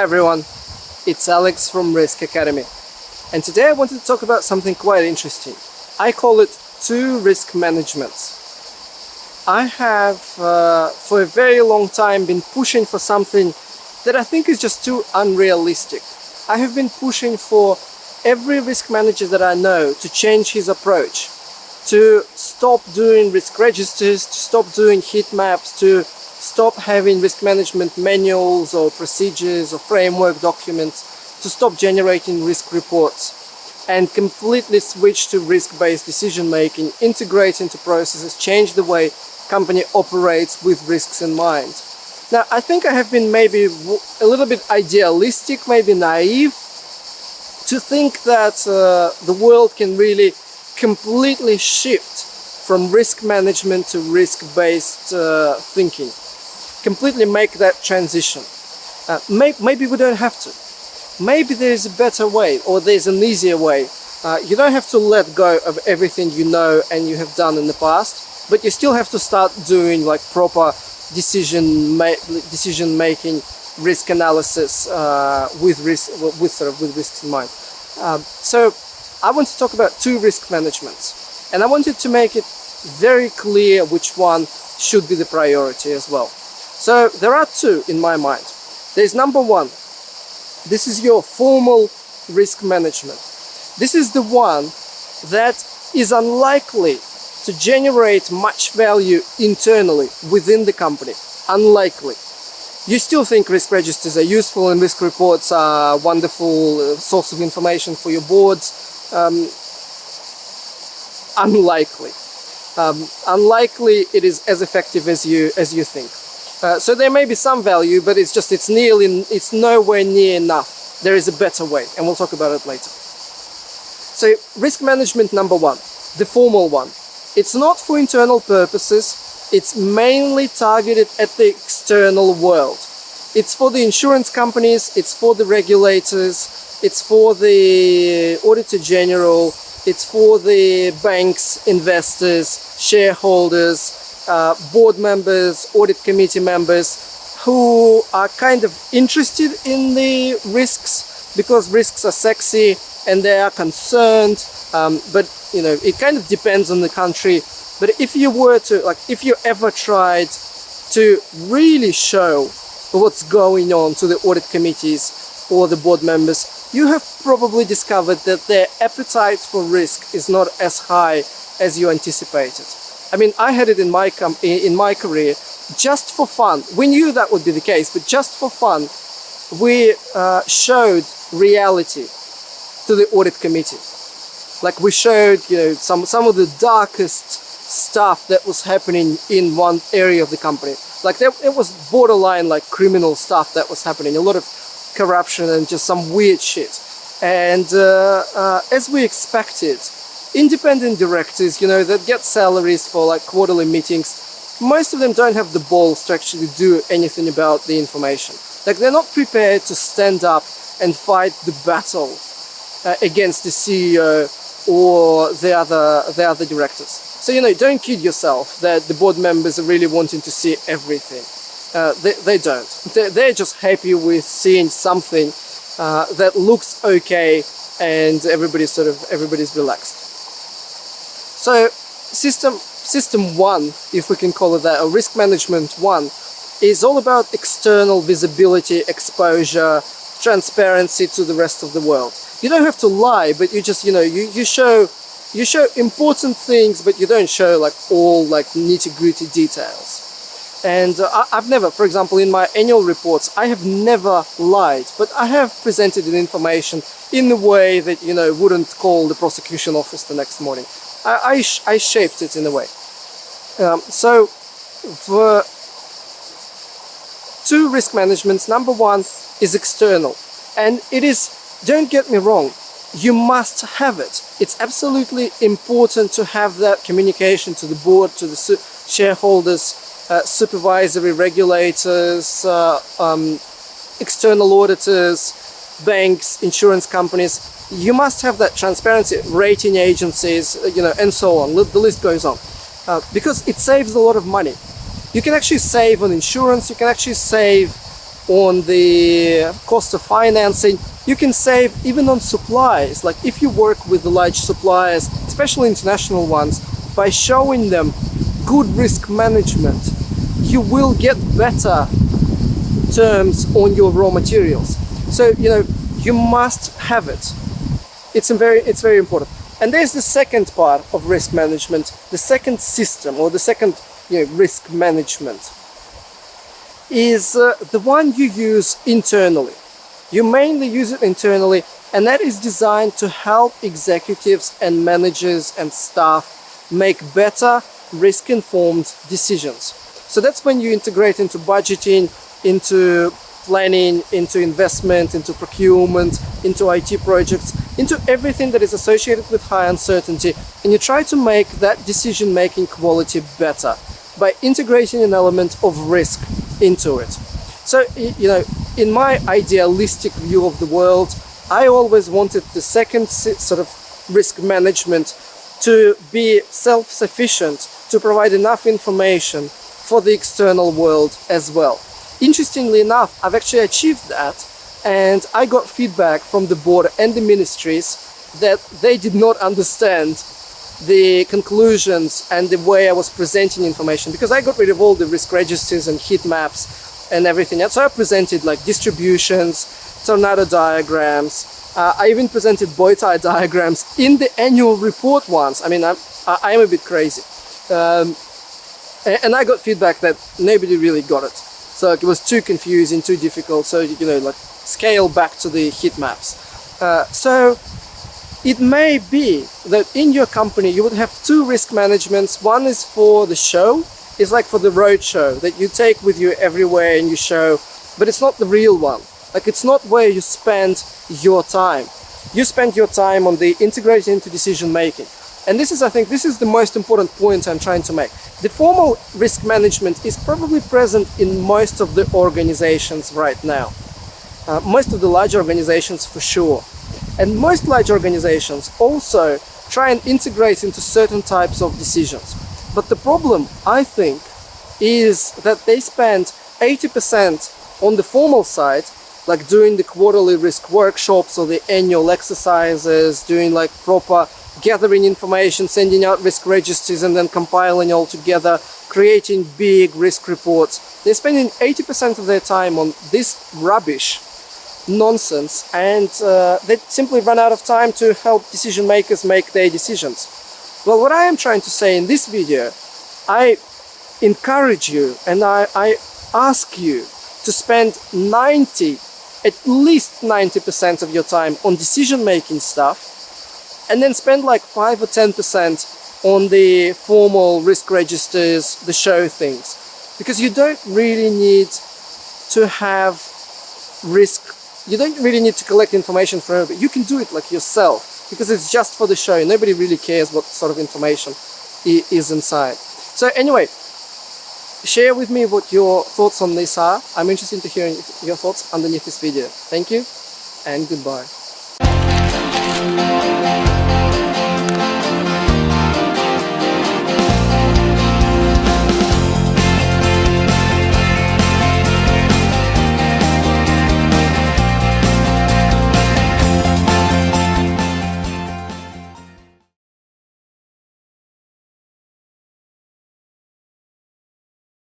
everyone, it's Alex from Risk Academy, and today I wanted to talk about something quite interesting. I call it two risk managements. I have for a very long time been pushing for something that I think is just too unrealistic. I have been pushing for every risk manager that I know to change his approach, to stop doing risk registers, to stop doing heat maps, to stop having risk management manuals or procedures or framework documents, to stop generating risk reports and completely switch to risk-based decision making, integrate into processes, change the way company operates with risks in mind. Now, I think I have been maybe a little bit idealistic, maybe naive, to think that the world can really completely shift from risk management to risk-based thinking. Completely make that transition. Maybe we don't have to. Maybe there's a better way, or there's an easier way. You don't have to let go of everything you know and you have done in the past, but you still have to start doing like proper decision making, risk analysis with risks in mind. So I want to talk about two risk managements, and I wanted to make it very clear which one should be the priority as well. So there are two in my mind. There's number one. This is your formal risk management. This is the one that is unlikely to generate much value internally within the company. Unlikely. You still think risk registers are useful and risk reports are a wonderful source of information for your boards. Unlikely. Unlikely it is as effective as you think. So there may be some value, but it's nowhere near enough. There is a better way, and we'll talk about it later. So risk management number one, the formal one. It's not for internal purposes. It's mainly targeted at the external world. It's for the insurance companies, it's for the regulators, it's for the Auditor General, it's for the banks, investors, shareholders, board members, audit committee members who are kind of interested in the risks because risks are sexy and they are concerned, but you know, it kind of depends on the country. But if you ever tried to really show what's going on to the audit committees or the board members, you have probably discovered that their appetite for risk is not as high as you anticipated. I mean, I had it in my career just for fun. We knew that would be the case, but just for fun, we showed reality to the audit committee. Like we showed, you know, some of the darkest stuff that was happening in one area of the company. Like it was borderline like criminal stuff that was happening. A lot of corruption and just some weird shit. And as we expected, independent directors, you know, that get salaries for like quarterly meetings, most of them don't have the balls to actually do anything about the information. Like they're not prepared to stand up and fight the battle against the CEO or the other directors. So, you know, don't kid yourself that the board members are really wanting to see everything. They don't. They're just happy with seeing something that looks okay and everybody's relaxed. So system one, if we can call it that, or risk management one, is all about external visibility, exposure, transparency to the rest of the world. You don't have to lie, but you just, you know, you show important things, but you don't show like all like nitty-gritty details. And I've never, for example, in my annual reports, I have never lied, but I have presented the information in a way that, you know, wouldn't call the prosecution office the next morning. I shaped it in a way. So for two risk managements, number one is external, and it is, don't get me wrong, you must have it. It's absolutely important to have that communication to the board, to the shareholders, supervisory regulators, external auditors, banks, insurance companies. You must have that transparency, rating agencies, you know, and so on. The list goes on. Because it saves a lot of money. You can actually save on insurance, you can actually save on the cost of financing. You can save even on supplies. Like if you work with the large suppliers, especially international ones, by showing them good risk management, you will get better terms on your raw materials. So, you know, you must have it. It's very important. And there's the second part of risk management, the second system, or the second, you know, risk management is the one you use internally. You mainly use it internally, and that is designed to help executives and managers and staff make better risk-informed decisions. So that's when you integrate into budgeting, into planning, into investment, into procurement, into IT projects, into everything that is associated with high uncertainty, and you try to make that decision-making quality better by integrating an element of risk into it. So, you know, in my idealistic view of the world, I always wanted the second sort of risk management to be self-sufficient, to provide enough information for the external world as well. Interestingly enough, I've actually achieved that, and I got feedback from the board and the ministries that they did not understand the conclusions and the way I was presenting information, because I got rid of all the risk registers and heat maps and everything else. So I presented like distributions, tornado diagrams. I even presented bow tie diagrams in the annual report once. I mean, I'm a bit crazy. And I got feedback that nobody really got it. So it was too confusing, too difficult. So, you know, like scale back to the heat maps. So it may be that in your company you would have two risk managements. One is for the show. It's like for the road show that you take with you everywhere and you show, but it's not the real one. Like it's not where you spend your time. You spend your time on the integrated into decision making. And this is, I think, this is the most important point I'm trying to make. The formal risk management is probably present in most of the organizations right now. Most of the large organizations for sure. And most large organizations also try and integrate into certain types of decisions. But the problem, I think, is that they spend 80% on the formal side, like doing the quarterly risk workshops or the annual exercises, doing like proper gathering information, sending out risk registers and then compiling all together, creating big risk reports. They're spending 80% of their time on this rubbish nonsense, and they simply run out of time to help decision makers make their decisions. Well, what I am trying to say in this video, I encourage you and I ask you to spend at least 90% of your time on decision making stuff, and then spend like 5 or 10% on the formal risk registers, the show things, because you don't really need to have risk. You don't really need to collect information from everybody. You can do it like yourself, because it's just for the show. Nobody really cares what sort of information is inside. So anyway, share with me what your thoughts on this are. I'm interested to hear your thoughts underneath this video. Thank you and goodbye.